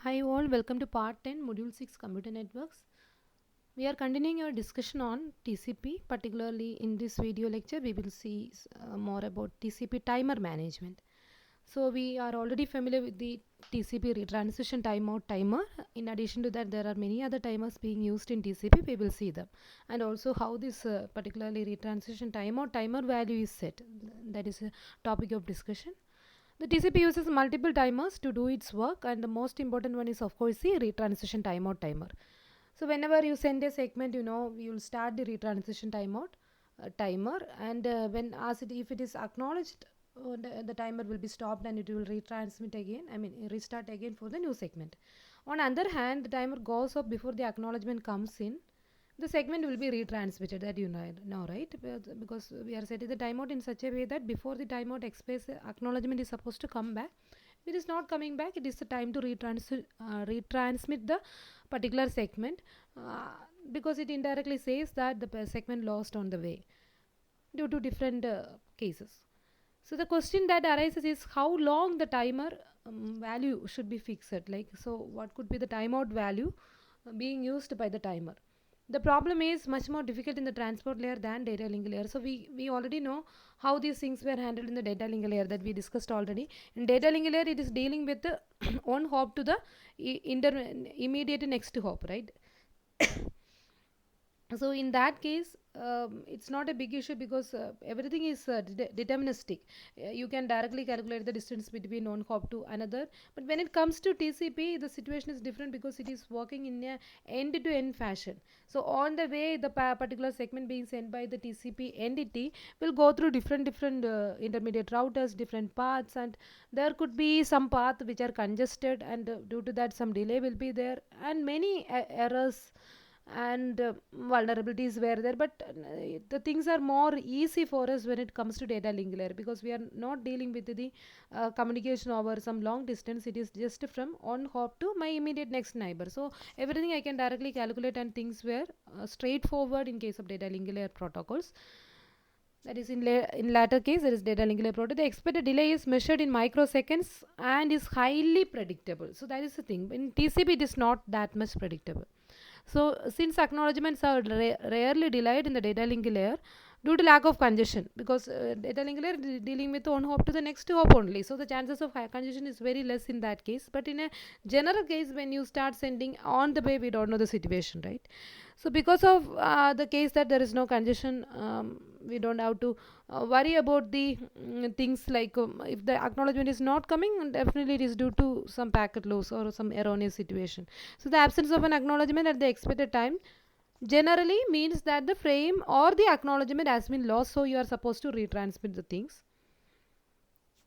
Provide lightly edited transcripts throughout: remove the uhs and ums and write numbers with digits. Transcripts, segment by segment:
Hi all, welcome to part 10, module 6 computer networks. We are continuing our discussion on TCP, particularly in this video lecture we will see more about TCP timer management. So we are already familiar with the TCP retransition timeout timer. In addition to that, there are many other timers being used in TCP. We will see them, and also how this particularly retransition timeout timer value is set. That is a topic of discussion. The TCP uses multiple timers to do its work, and the most important one is, of course, the retransition timeout timer. So, whenever you send a segment, you will start the retransition timeout timer, and when asked if it is acknowledged, the timer will be stopped and it will retransmit again. I mean, restart again for the new segment. On other hand, the timer goes off before the acknowledgement comes in. The segment will be retransmitted, that you know, right? Because we are setting the timeout in such a way that before the timeout expires, acknowledgement is supposed to come back. If it is not coming back, it is the time to retransmit the particular segment, uh, because it indirectly says that the segment lost on the way due to different cases. So the question that arises is how long the timer value should be fixed. Like, so what could be the timeout value being used by the timer? The problem is much more difficult in the transport layer than data link layer. So we already know how these things were handled in the data link layer that we discussed already. In data link layer, it is dealing with the one hop to the immediate next hop, right? So in that case, it's not a big issue because everything is deterministic. You can directly calculate the distance between one hop to another. But when it comes to TCP, the situation is different because it is working in a end to end fashion. So on the way, the particular segment being sent by the TCP entity will go through different intermediate routers, different paths, and there could be some path which are congested, and due to that some delay will be there, and many errors and vulnerabilities were there. But the things are more easy for us when it comes to data link layer, because we are not dealing with the communication over some long distance. It is just from one hop to my immediate next neighbor, so everything I can directly calculate, and things were straightforward in case of data link layer protocols. That is in latter case, there is data link layer protocol. The expected delay is measured in microseconds and is highly predictable. So that is the thing. In TCP, it is not that much predictable. So since acknowledgements are rarely delayed in the data link layer due to lack of congestion, because data link layer dealing with one hop to the next hop only, so the chances of high congestion is very less in that case. But in a general case, when you start sending on the way, we don't know the situation, right? So because of the case that there is no congestion, we don't have to worry about the things like, if the acknowledgement is not coming, definitely it is due to some packet loss or some erroneous situation. So the absence of an acknowledgement at the expected time generally means that the frame or the acknowledgement has been lost, so you are supposed to retransmit the things.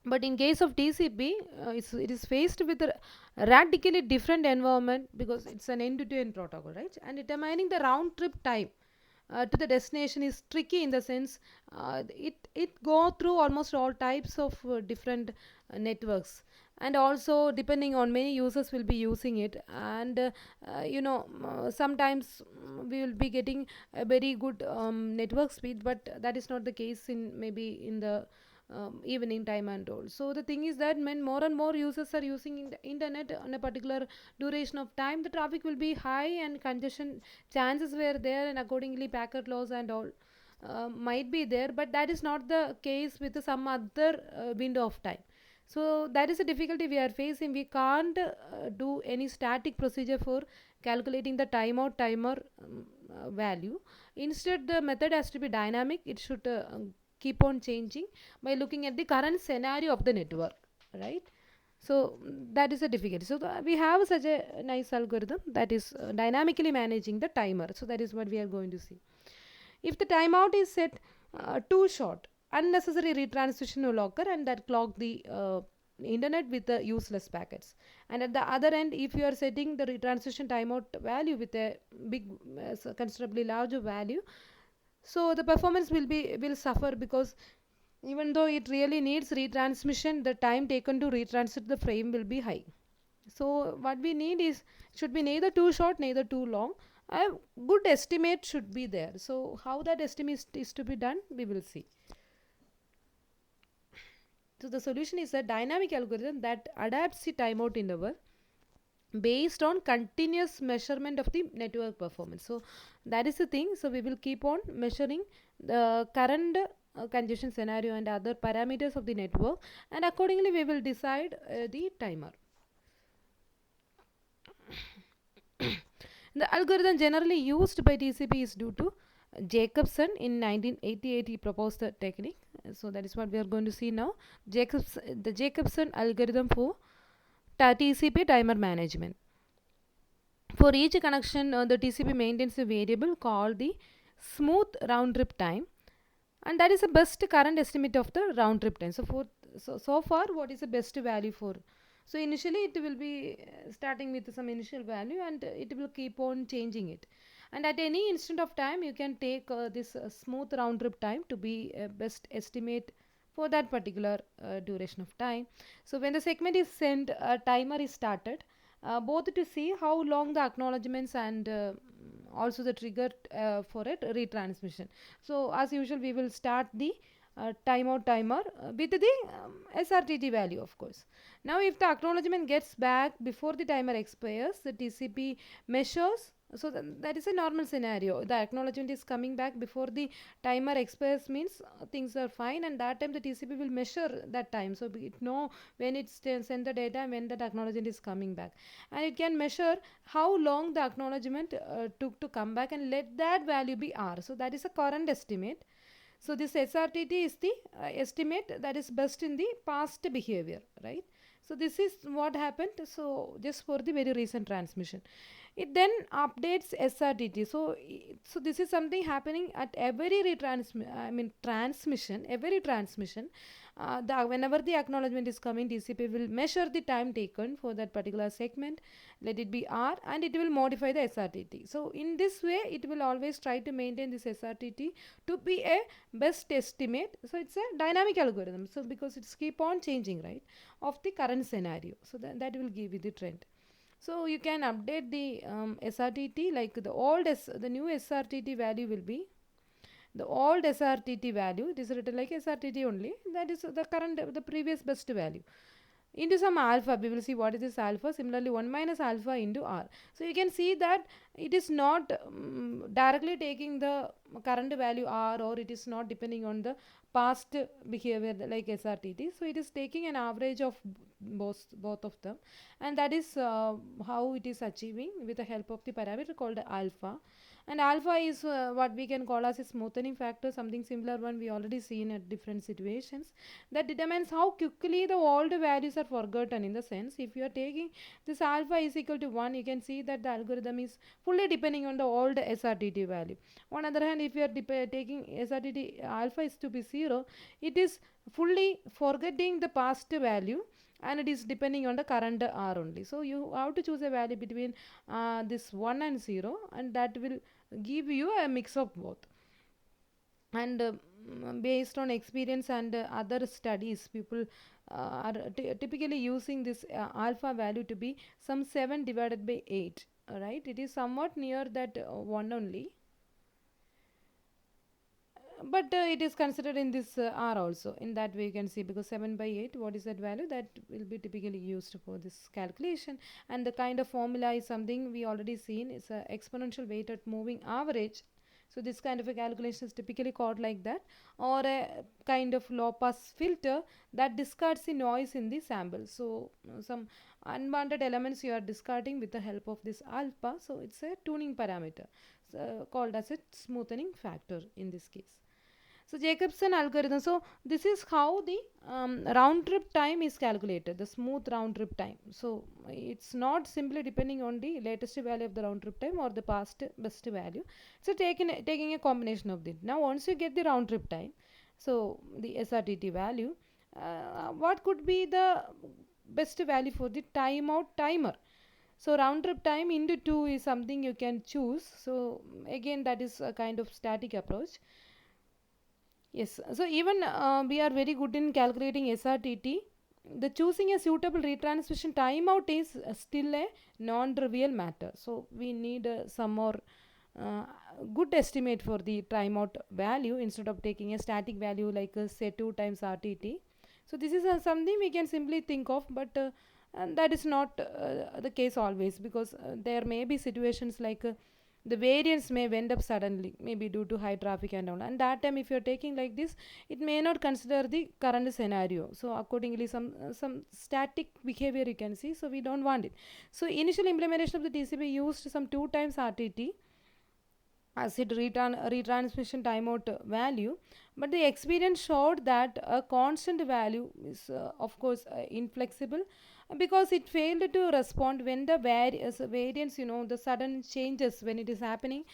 But in case of TCP, it is faced with a radically different environment because it's an end-to-end protocol, right? And determining the round trip time to the destination is tricky in the sense it go through almost all types of different networks, and also depending on many users will be using it, and sometimes we will be getting a very good network speed, but that is not the case in maybe in the evening time and all. So the thing is that when more and more users are using the internet on a particular duration of time, the traffic will be high and congestion chances were there, and accordingly packet loss and all might be there. But that is not the case with some other window of time. So that is a difficulty we are facing. We can't do any static procedure for calculating the timeout timer value. Instead, the method has to be dynamic. It should keep on changing by looking at the current scenario of the network, right? So that is a difficulty. So we have such a nice algorithm that is dynamically managing the timer. So that is what we are going to see. If the timeout is set too short, unnecessary retransmission will occur, and that clog the internet with the useless packets. And at the other end, if you are setting the retransmission timeout value with a big considerably larger value, so the performance will suffer, because even though it really needs retransmission, the time taken to retransmit the frame will be high. So what we need is, should be neither too short neither too long. A good estimate should be there. So how that estimate is to be done, we will see. So the solution is a dynamic algorithm that adapts the timeout interval based on continuous measurement of the network performance. So that is the thing. So we will keep on measuring the current congestion scenario and other parameters of the network, and accordingly we will decide the timer. The algorithm generally used by TCP is due to Jacobson in 1988. He proposed the technique. So that is what we are going to see now. The Jacobson algorithm for TCP timer management. For each connection, the TCP maintains a variable called the smooth round trip time, and that is the best current estimate of the round trip time. So far, what is the best value for? So initially, it will be starting with some initial value, and it will keep on changing it. And at any instant of time, you can take this smooth round trip time to be a best estimate for that particular duration of time. So when the segment is sent, a timer is started, both to see how long the acknowledgements and also the trigger for it retransmission. So as usual, we will start the timeout timer with the SRTT value, of course. Now if the acknowledgement gets back before the timer expires, the TCP measures. So that is a normal scenario. The acknowledgement is coming back before the timer expires, means things are fine, and that time the TCP will measure that time. So it know when it send the data and when that acknowledgement is coming back, and it can measure how long the acknowledgement took to come back, and let that value be R. So that is a current estimate. So this SRTT is the estimate that is best in the past behavior, right? So this is what happened. So just for the very recent transmission, it then updates SRTT. So this is something happening at every transmission. Every transmission, whenever the acknowledgement is coming, TCP will measure the time taken for that particular segment, let it be R, and it will modify the SRTT. So in this way, it will always try to maintain this SRTT to be a best estimate. So it's a dynamic algorithm. So because it's keep on changing, right, of the current scenario. So that will give you the trend. So you can update the SRTT, like the new SRTT value will be the old SRTT value. It is written like SRTT only. That is the previous best value into some alpha. We will see what is this alpha. Similarly, 1 minus alpha into R. So you can see that it is not directly taking the current value R, or it is not depending on the past behavior like SRTT. So it is taking an average of both of them, and that is how it is achieving with the help of the parameter called alpha. And alpha is what we can call as a smoothing factor, something similar one we already seen at different situations, that determines how quickly the old values are forgotten. In the sense, if you are taking this alpha is equal to 1, you can see that the algorithm is fully depending on the old SRTT value. On the other hand, if you are taking SRTT alpha is to be 0, it is fully forgetting the past value, and it is depending on the current R only. So you have to choose a value between this 1 and 0, and that will give you a mix of both. And based on experience and other studies, people are typically using this alpha value to be some 7 divided by 8. Right, it is somewhat near that 1 only, but it is considered in this R also. In that way you can see, because 7 by 8, what is that value that will be typically used for this calculation. And the kind of formula is something we already seen. It's a exponential weighted moving average. So this kind of a calculation is typically called like that, or a kind of low pass filter that discards the noise in the sample. So some unwanted elements you are discarding with the help of this alpha. So it's a tuning parameter, called as a smoothing factor in this case. So Jacobson algorithm. So this is how the round trip time is calculated, the smooth round trip time. So it's not simply depending on the latest value of the round trip time or the past best value. So taking a combination of this. Now once you get the round trip time, so the SRTT value, what could be the best value for the timeout timer? So round trip time into 2 is something you can choose. So again, that is a kind of static approach. Yes, so even we are very good in calculating SRTT. The choosing a suitable retransmission timeout is still a non-trivial matter. So we need some more uh, good estimate for the timeout value instead of taking a static value like say 2 times RTT. So this is something we can simply think of, but and that is not the case always, because there may be situations like the variance may went up suddenly, maybe due to high traffic and all, and that time if you're taking like this, it may not consider the current scenario. So accordingly, some static behavior you can see, so we don't want it. So initial implementation of the TCP used some 2 times RTT as it retransmission timeout value, but the experience showed that a constant value is of course inflexible, because it failed to respond when the variance, the sudden changes when it is happening.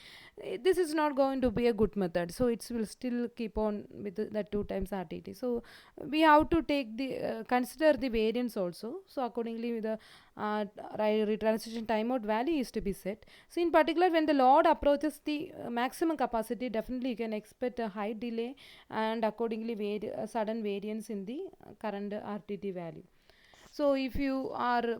This is not going to be a good method, so it will still keep on with the 2 times RTT. So we have to take the consider the variance also. So accordingly, the retransition timeout value is to be set. So in particular, when the load approaches the maximum capacity, definitely you can expect a high delay, and accordingly a sudden variance in the current RTT value. So if you are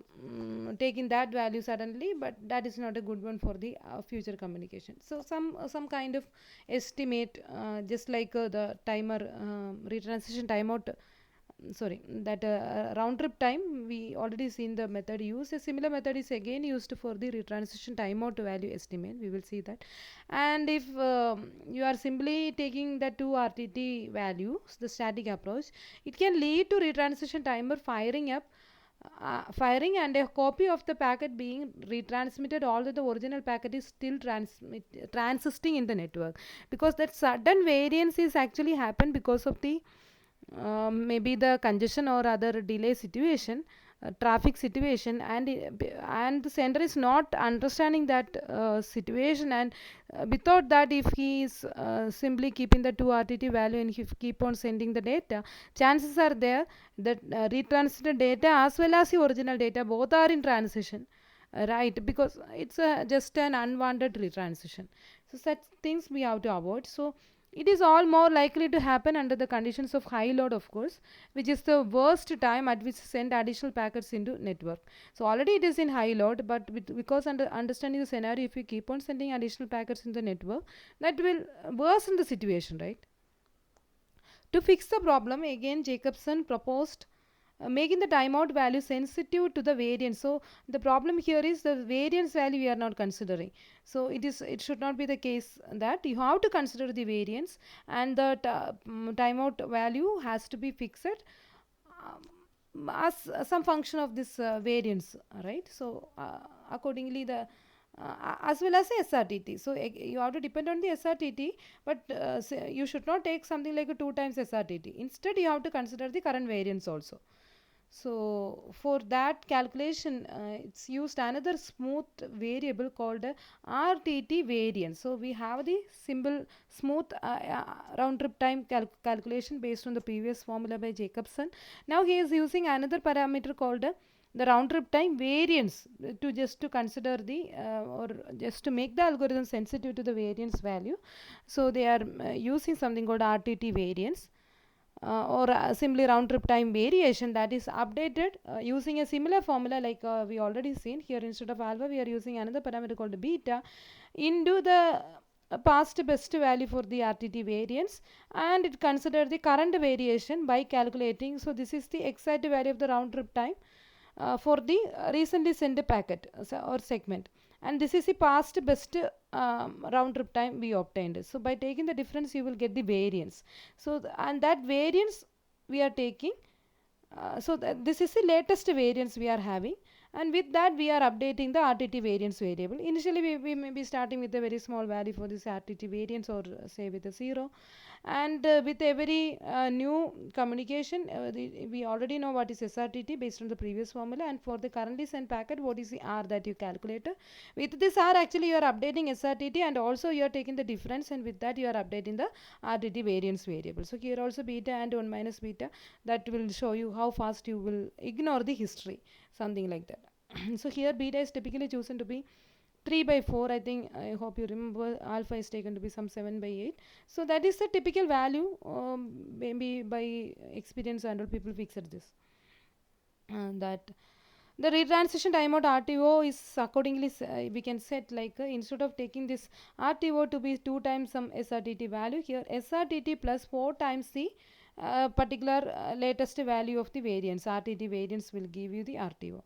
taking that value suddenly, but that is not a good one for the future communication. So some kind of estimate, just like the timer retransition timeout, sorry, that round trip time, we already seen the method used. A similar method is again used for the retransition timeout value estimate, we will see that. And if you are simply taking the two RTT values, the static approach, it can lead to retransition timer firing and a copy of the packet being retransmitted, although the original packet is still transisting in the network, because that sudden variance is actually happened because of the maybe the congestion or other delay situation, traffic situation, and the sender is not understanding that situation, and without that, if he is simply keeping the two RTT value and he keep on sending the data, chances are there that retransited data as well as the original data both are in transition, right, because it's just an unwanted retransition. So such things we have to avoid. So it is all more likely to happen under the conditions of high load, of course, which is the worst time at which send additional packets into network. So already it is in high load, but because understanding the scenario, if you keep on sending additional packets in the network, that will worsen the situation, right? To fix the problem, again Jacobson proposed making the timeout value sensitive to the variance. So the problem here is the variance value we are not considering. So it should not be the case that you have to consider the variance, and the timeout value has to be fixed as some function of this variance, right? So accordingly, the as well as SRTT. So you have to depend on the SRTT, but you should not take something like a 2 times SRTT. Instead, you have to consider the current variance also. So for that calculation, it's used another smooth variable called RTT variance. So we have the symbol smooth round trip time calculation based on the previous formula by Jacobson. Now he is using another parameter called the round trip time variance to just to consider the or just to make the algorithm sensitive to the variance value. So they are using something called RTT variance, or simply round trip time variation, that is updated using a similar formula like we already seen here. Instead of alpha, we are using another parameter called beta into the past best value for the RTT variance, and it consider the current variation by calculating. So this is the exact value of the round trip time for the recently sent packet or segment, and this is the past best round trip time we obtained. So by taking the difference, you will get the variance. So and that variance we are taking, this is the latest variance we are having, and with that we are updating the RTT variance variable. Initially we may be starting with a very small value for this RTT variance, or say with a 0, and with every new communication, we already know what is SRTT based on the previous formula, and for the currently sent packet, what is the R that you calculated. With this R, actually you are updating SRTT, and also you are taking the difference, and with that you are updating the RTT variance variable. So here also beta and 1 minus beta, that will show you how fast you will ignore the history, something like that. So here beta is typically chosen to be 3 by 4. I think, I hope you remember, alpha is taken to be some 7 by 8. So that is the typical value. Maybe by experience and all, people fixed this. That the retransition timeout RTO is accordingly, we can set like instead of taking this RTO to be 2 times some SRTT value, here SRTT plus 4 times the particular latest value of the variance, RTT variance will give you the RTO,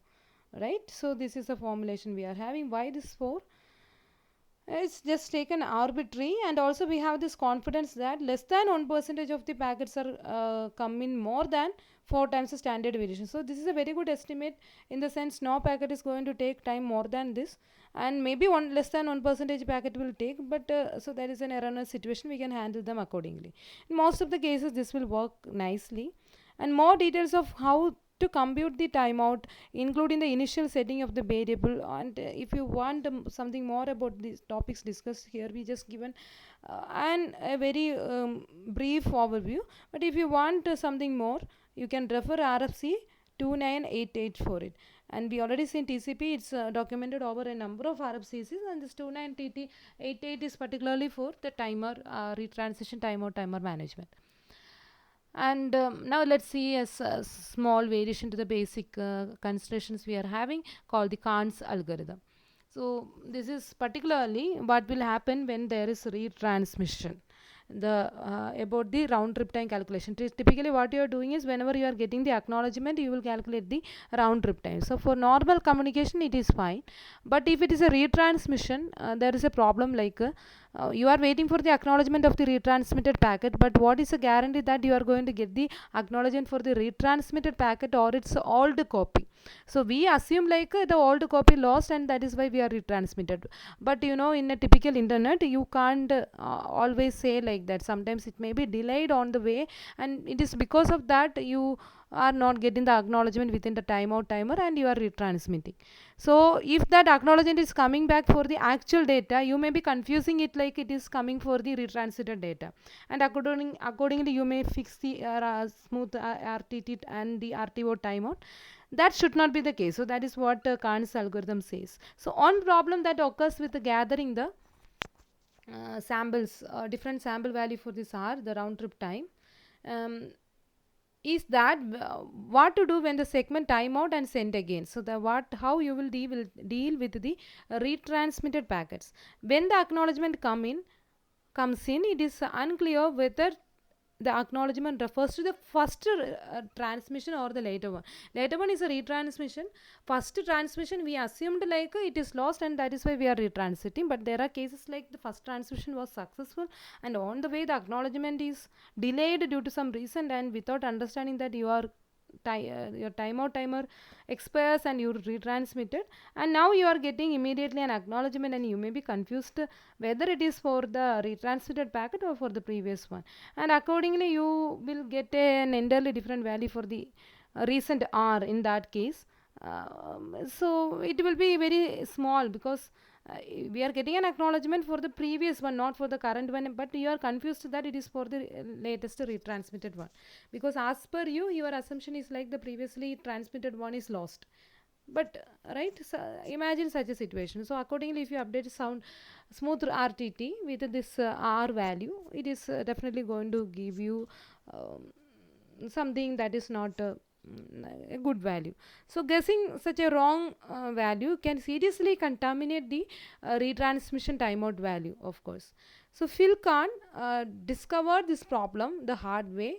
right? So this is the formulation we are having. Why this for? It's just taken arbitrary, and also we have this confidence that less than 1% of the packets are come in more than 4 times the standard deviation. So this is a very good estimate, in the sense no packet is going to take time more than this, and maybe one less than 1% packet will take, but so that is an erroneous situation. We can handle them accordingly. In most of the cases, this will work nicely, and more details of how to compute the timeout, including the initial setting of the variable. And if you want something more about these topics discussed here, we just given and a very brief overview. But if you want something more, you can refer RFC 2988 for it. And we already seen TCP, it's documented over a number of RFCs, and this 2988 is particularly for the timer, retransition timeout, timer management. And now let's see a small variation to the basic considerations we are having, called the Kahn's algorithm. So this is particularly what will happen when there is retransmission. The about the round trip time calculation. Typically what you are doing is, whenever you are getting the acknowledgement, you will calculate the round trip time. So for normal communication it is fine, but if it is a retransmission, there is a problem, like you are waiting for the acknowledgement of the retransmitted packet, but what is the guarantee that you are going to get the acknowledgement for the retransmitted packet, or its old copy? So we assume like the old copy lost, and that is why we are retransmitted. But you know, in a typical internet, you can't always say like that. Sometimes it may be delayed on the way, and it is because of that you are not getting the acknowledgement within the timeout timer, and you are retransmitting. So if that acknowledgement is coming back for the actual data, you may be confusing it like it is coming for the retransmitted data, and accordingly you may fix the smooth RTT and the RTO timeout. That should not be the case. So that is what Kahn's algorithm says. So one problem that occurs with the gathering the samples, different sample value for this R, the round trip time, um, is that what to do when the segment timeout and send again. So the how you will deal with the retransmitted packets. When the acknowledgement comes in, it is unclear whether the acknowledgement refers to the first transmission or the later one. Later one is a retransmission. First transmission we assumed like it is lost, and that is why we are retransmitting. But there are cases like the first transmission was successful, and on the way the acknowledgement is delayed due to some reason, and without understanding that your timeout timer expires and you retransmit it, and now you are getting immediately an acknowledgement, and you may be confused whether it is for the retransmitted packet or for the previous one, and accordingly you will get an entirely different value for the recent R in that case. So it will be very small, because we are getting an acknowledgement for the previous one, not for the current one, but you are confused that it is for the latest retransmitted one, because as per you, your assumption is like the previously transmitted one is lost. But right, so imagine such a situation. So accordingly, if you update sound smooth RTT with this R value, it is definitely going to give you something that is not a good value. So guessing such a wrong value can seriously contaminate the retransmission timeout value, of course. So Phil Kahn discovered this problem the hard way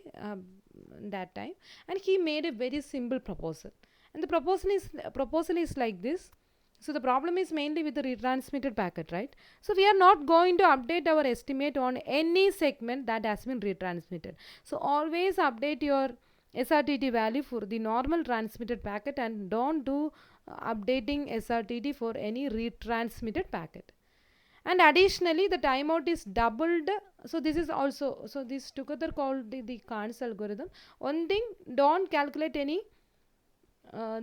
that time, and he made a very simple proposal. And the proposal is like this. So the problem is mainly with the retransmitted packet, right? So we are not going to update our estimate on any segment that has been retransmitted. So always update your SRTT value for the normal transmitted packet, and don't do updating SRTT for any retransmitted packet. And additionally, the timeout is doubled. So this is also, so this together called the Kahn's algorithm. One thing, don't calculate any R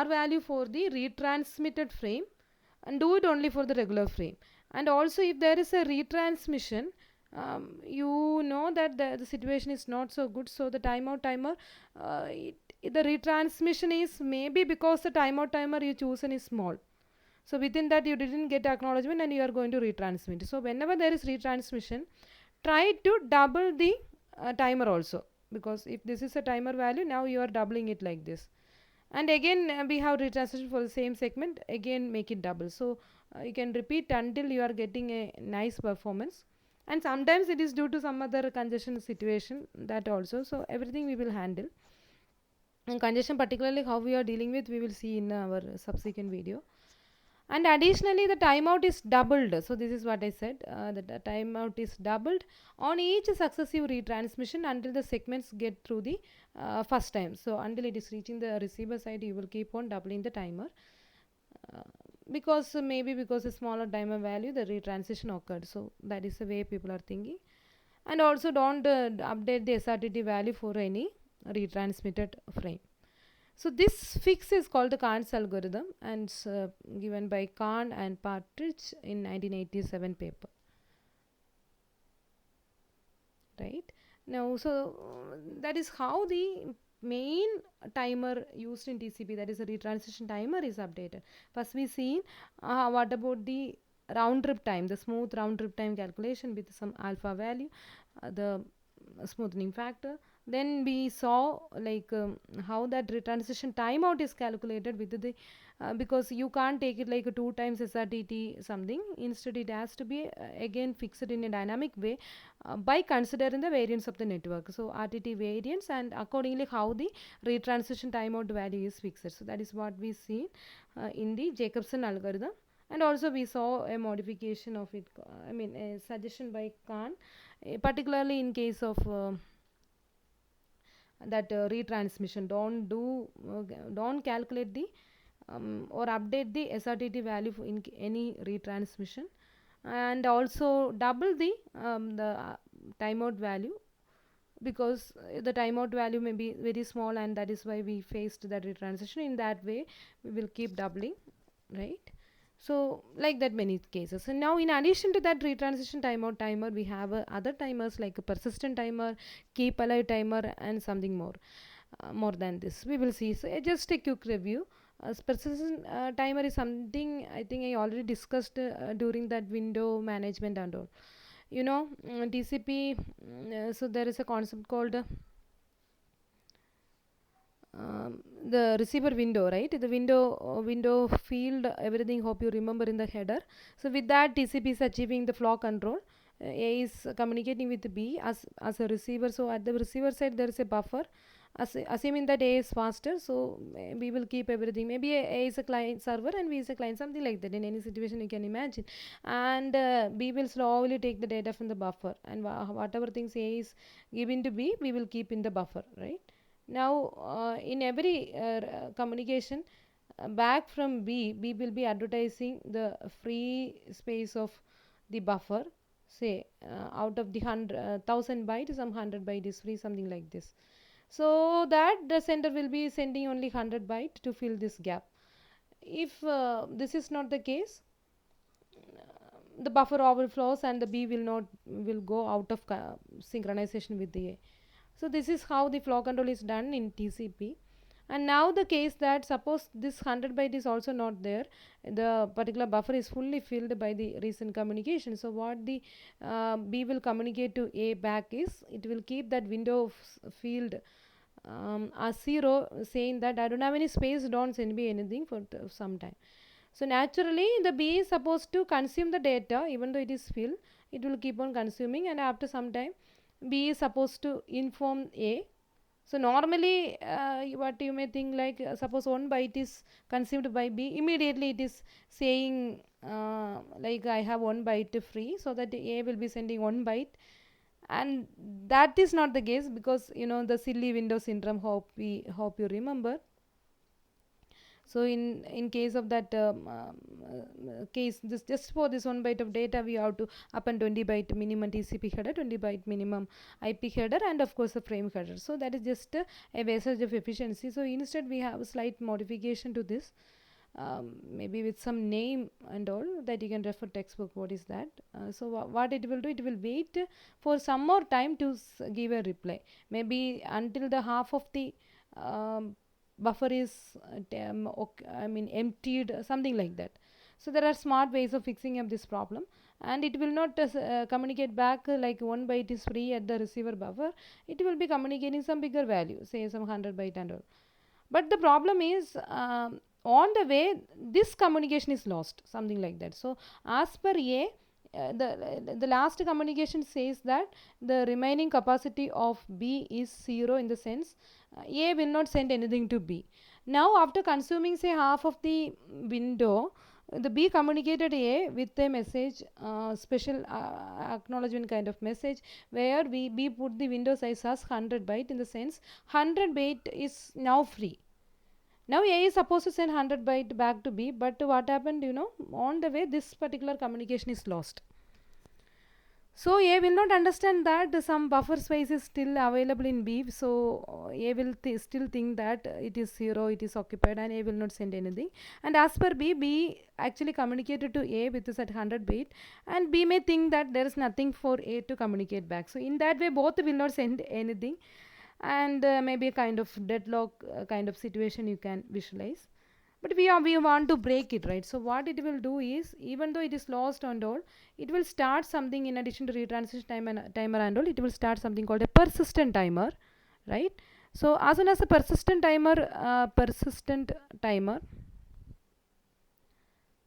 value for the retransmitted frame, and do it only for the regular frame. And also, if there is a retransmission, you know that the situation is not so good, so the timeout timer, the retransmission is maybe because the timeout timer you chosen is small, so within that you didn't get acknowledgement, and you are going to retransmit. So whenever there is retransmission, try to double the timer also, because if this is a timer value, now you are doubling it like this. And again we have retransmission for the same segment, again make it double. So you can repeat until you are getting a nice performance. and sometimes it is due to some other congestion situation, that also. So everything we will handle, and congestion particularly how we are dealing with, we will see in our subsequent video. And additionally, the timeout is doubled. So this is what I said, that the timeout is doubled on each successive retransmission until the segments get through the first time. So until it is reaching the receiver side, you will keep on doubling the timer, uh, because maybe because a smaller timer value the retransition occurred. So that is the way people are thinking. And also don't update the SRTT value for any retransmitted frame. So this fix is called the Kahn's algorithm, and given by Kahn and Partridge in 1987 paper. Right now, so that is how the main timer used in TCP, that is a retransition timer, is updated. First we seen what about the round trip time, the smooth round trip time calculation with some alpha value, the smoothing factor. Then we saw like how that retransition timeout is calculated with the because you can't take it like a 2 times SRTT something. Instead it has to be again fixed in a dynamic way by considering the variance of the network. So RTT variance, and accordingly how the retransition timeout value is fixed. So that is what we see in the Jacobson algorithm. And also we saw a modification of it, I mean a suggestion by Kahn, particularly in case of that retransmission. Don't calculate the or update the SRTT value in any retransmission, and also double the timeout value, because the timeout value may be very small, and that is why we faced that retransition. In that way we will keep doubling, right? So like that many cases. And now in addition to that retransition timeout timer, we have other timers like a persistent timer, keep alive timer, and something more than this we will see. So just a quick review. Persistent timer is something I think I already discussed during that window management and all. TCP, so there is a concept called the receiver window, right? The window field, everything, hope you remember in the header. So with that, TCP is achieving the flow control. A is communicating with B as a receiver. So at the receiver side there is a buffer, assuming that A is faster, so we will keep everything. Maybe A is a client server and B is a client, something like that. In any situation you can imagine. And B will slowly take the data from the buffer, and whatever things A is given to B, we will keep in the buffer, right? Now in every communication back from B will be advertising the free space of the buffer. Say out of the 1,000 byte, some 100 byte is free, something like this. So that the sender will be sending only 100 byte to fill this gap. If this is not the case, the buffer overflows and the B will go out of synchronization with the A. So this is how the flow control is done in TCP. And now the case that suppose this 100 byte is also not there, the particular buffer is fully filled by the recent communication. So what the B will communicate to A back is, it will keep that window field as 0, saying that I don't have any space, don't send me anything for some time. So naturally the B is supposed to consume the data, even though it is filled, it will keep on consuming, and after some time B is supposed to inform A. So normally what you may think, like suppose 1 byte is consumed by B, immediately it is saying like I have 1 byte free, so that A will be sending 1 byte. And that is not the case, because the silly window syndrome, hope you remember. So in case of that case, this just for this 1 byte of data we have to append 20 byte minimum TCP header, 20 byte minimum IP header, and of course a frame header. So that is just a wastage of efficiency. So instead we have a slight modification to this, maybe with some name and all, that you can refer textbook what is that. So what it will do, it will wait for some more time to give a reply, maybe until the half of the buffer is emptied, something like that. So there are smart ways of fixing up this problem, and it will not communicate back like 1 byte is free at the receiver buffer. It will be communicating some bigger value, say some 100 byte and all. But the problem is on the way this communication is lost, something like that. So as per A, The last communication says that the remaining capacity of B is 0, in the sense A will not send anything to B. Now after consuming say half of the window, the B communicated A with a message, special acknowledgement kind of message, where B put the window size as 100 byte, in the sense 100 byte is now free. Now A is supposed to send 100 byte back to B, but what happened, on the way this particular communication is lost. So A will not understand that some buffer space is still available in B, so A will still think that it is 0, it is occupied, and A will not send anything. And as per B actually communicated to A with this at 100 byte, and B may think that there is nothing for A to communicate back. So in that way both will not send anything, and maybe a kind of deadlock kind of situation you can visualize. But we want to break it, right? So what it will do is, even though it is lost and all, it will start something in addition to retransition timer and all. It will start something called a persistent timer, right? So as soon as a persistent timer,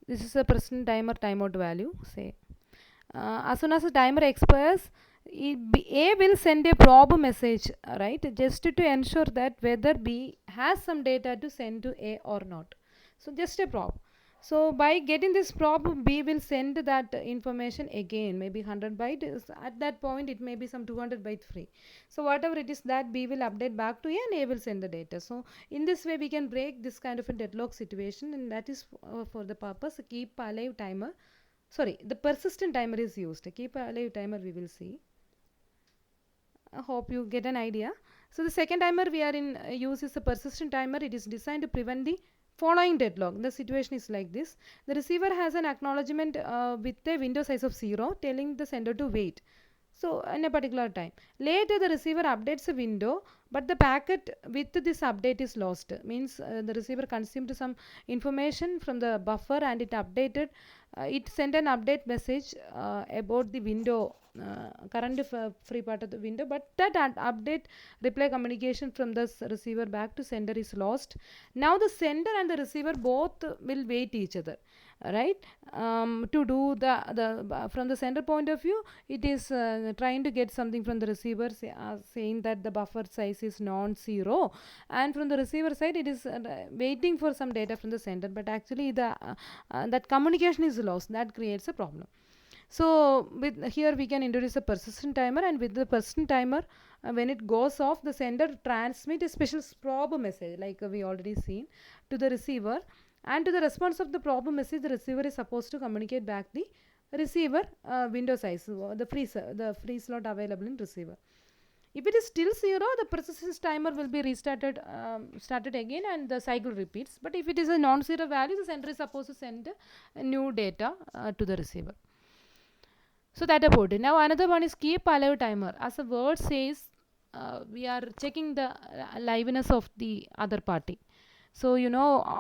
this is a persistent timer timeout value, say, as soon as the timer expires, A will send a probe message, right, just to ensure that whether B has some data to send to A or not. So just a probe. So by getting this probe, B will send that information again, maybe 100 byte. At that point it may be some 200 byte free. So whatever it is, that B will update back to A, and A will send the data. So in this way we can break this kind of a deadlock situation, and that is for the purpose keep alive timer. Sorry, the persistent timer is used. Keep alive timer we will see. I hope you get an idea. So the second timer we are in use is a persistent timer. It is designed to prevent the following deadlock. The situation is like this. The receiver has an acknowledgement with a window size of 0, telling the sender to wait. So in a particular time. Later the receiver updates a window, but the packet with this update is lost. Means the receiver consumed some information from the buffer, and it updated. It sent an update message about the window, current free part of the window, but that update reply communication from the receiver back to sender is lost. Now the sender and the receiver both will wait each other, right? To do the from the sender point of view, it is trying to get something from the receiver, saying that the buffer size is non-zero, and from the receiver side it is waiting for some data from the sender, but actually the that communication is lost. That creates a problem. So with here we can introduce a persistent timer, and with the persistent timer, when it goes off, the sender transmit a special probe message, like we already seen, to the receiver, and to the response of the probe message the receiver is supposed to communicate back the receiver window size, the free slot available in receiver. If it is still 0, the persistence timer will be restarted, started again, and the cycle repeats. But if it is a non-zero value, the sender is supposed to send new data to the receiver. So that about it. Now another one is keep alive timer. As the word says, we are checking the liveness of the other party. So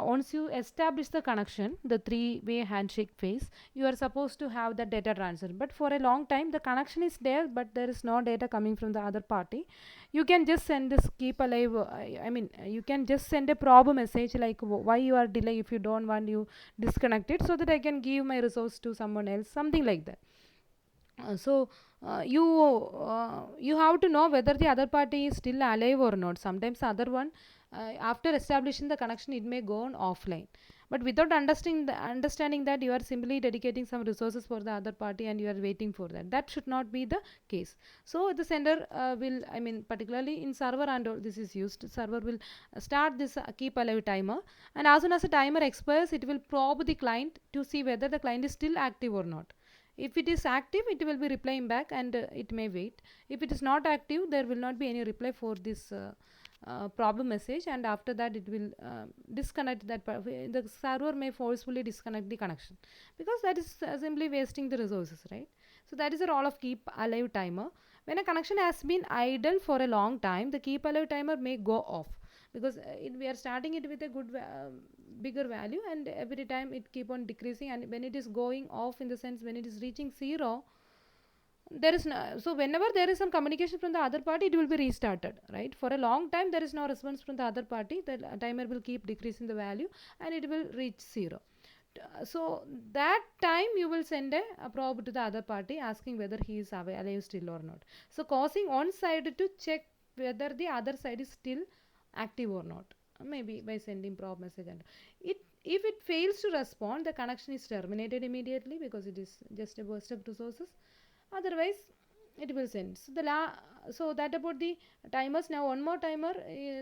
once you establish the connection, the three-way handshake phase, you are supposed to have the data transfer. But for a long time the connection is there, but there is no data coming from the other party. You can just send this keep alive, you can just send a probe message like why you are delay, if you don't want, you disconnect it so that I can give my resource to someone else, something like that. You have to know whether the other party is still alive or not. Sometimes other one, after establishing the connection, it may go on offline, but without understanding that you are simply dedicating some resources for the other party and you are waiting for that should not be the case. So the sender will, particularly in server and all this is used, server will start this keep alive timer, and as soon as the timer expires, it will probe the client to see whether the client is still active or not. If it is active, it will be replying back, and it may wait. If it is not active, there will not be any reply for this problem message, and after that it will disconnect that the server may forcefully disconnect the connection, because that is simply wasting the resources, right? So that is the role of keep alive timer. When a connection has been idle for a long time, the keep alive timer may go off, because we are starting it with a good bigger value, and every time it keep on decreasing, and when it is going off, in the sense when it is reaching 0, there is no, so whenever there is some communication from the other party, it will be restarted, right? For a long time there is no response from the other party, the timer will keep decreasing the value and it will reach 0. So that time you will send a probe to the other party asking whether he is alive still or not. So causing one side to check whether the other side is still active or not, maybe by sending probe message. And it, if it fails to respond, the connection is terminated immediately because it is just a burst of resources. Otherwise it will send. So so that about the timers. Now one more timer,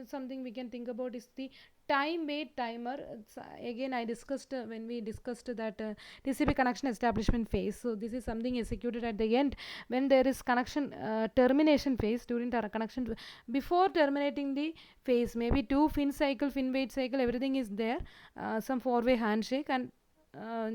something we can think about is the time wait timer. Again I discussed when we discussed that TCP connection establishment phase. So this is something executed at the end when there is connection termination phase. During the connection, before terminating the phase, maybe two fin wait cycle, everything is there, some four-way handshake, and uh,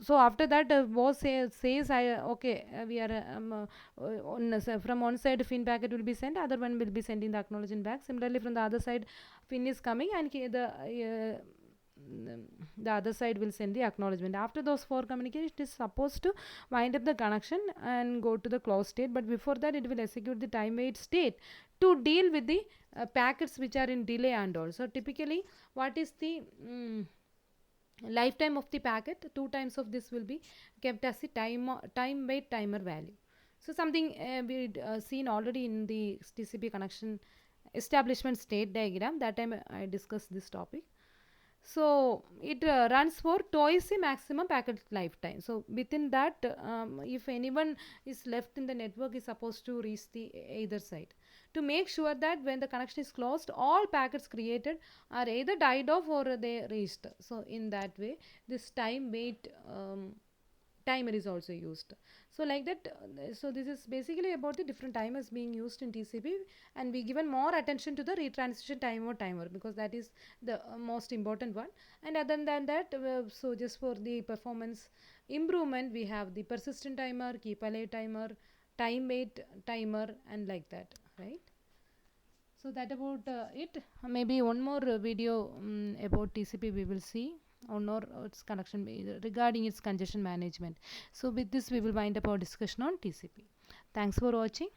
so after that boss says I okay, we are from one side fin packet will be sent, other one will be sending the acknowledgement back. Similarly from the other side fin is coming, and the other side will send the acknowledgement. After those four communications, it is supposed to wind up the connection and go to the close state, but before that it will execute the time wait state to deal with the packets which are in delay and all. So typically what is the lifetime of the packet? Two times of this will be kept as the time wait timer value. So something we seen already in the TCP connection establishment state diagram. That time I discussed this topic. So it runs for twice the maximum packet lifetime. So within that, if anyone is left in the network, is supposed to reach the either side, to make sure that when the connection is closed, all packets created are either died off or they reached. So in that way this time wait timer is also used. So like that, so this is basically about the different timers being used in TCP, and we given more attention to the retransmission timer because that is the most important one. And other than that, so just for the performance improvement, we have the persistent timer, keep alive timer, time wait timer, and like that, right? So that about it. Maybe one more video about TCP we will see, or not its connection regarding its congestion management. So with this we will wind up our discussion on TCP. Thanks for watching.